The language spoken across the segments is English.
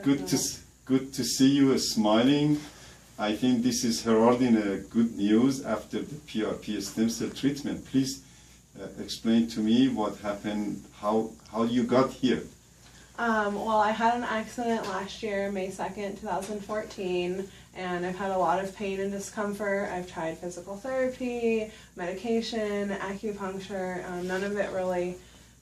Good good to see you smiling. I think this is heralding a good news after the PRP stem cell treatment. Please explain to me what happened, how you got here. Well, I had an accident last year, May 2nd, 2014, and I've had a lot of pain and discomfort. I've tried physical therapy, medication, acupuncture, none of it really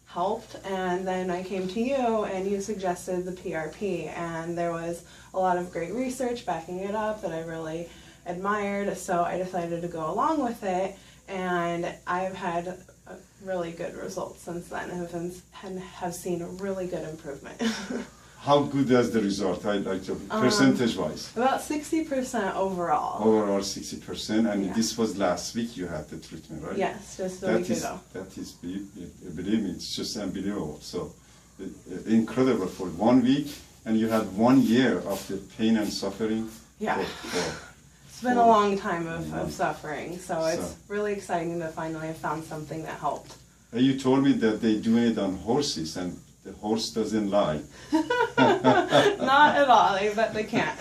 helped, and then I came to you and you suggested the PRP, and there was a lot of great research backing it up that I really admired, so I decided to go along with it, and I've had really good results since then and have seen a really good improvement. How good is the result? I'd like to, percentage-wise. About 60% overall. Overall 60%, and Yeah. this was last week you had the treatment, right? Yes, just a week ago. That is, believe me, it's just unbelievable. So, incredible for 1 week, and you had 1 year of the pain and suffering. Yeah. It's been a long time of suffering, so it's really exciting to finally have found something that helped. You told me that they do it on horses, and the horse doesn't lie. Not at all, but they can't.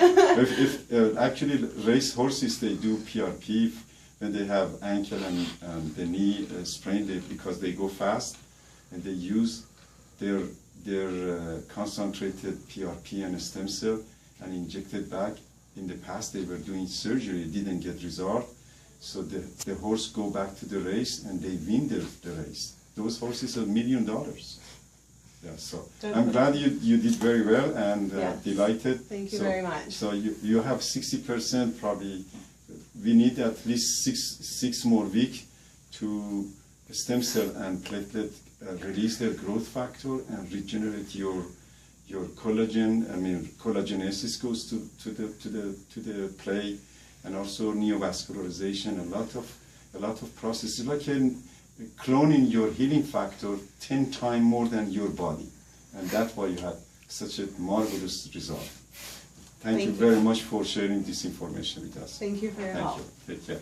Actually, race horses, they do PRP when they have ankle and the knee sprained because they go fast, and they use their concentrated PRP and stem cell and inject it back. In the past, they were doing surgery, didn't get result, so the horse go back to the race and they win the race. Those horses are $1 million. Yeah, so I'm glad you did very well and yes. Delighted. Thank you very much. So you have 60% probably. We need at least six more weeks to stem cell and platelet release their growth factor and regenerate your collagen. I mean, collagenesis goes to the play, and also neovascularization. A lot of processes like cloning your healing factor 10 times more than your body, and that's why you had such a marvelous result. Thank you very much for sharing this information with us. Thank you for your help. Thank you. Take care.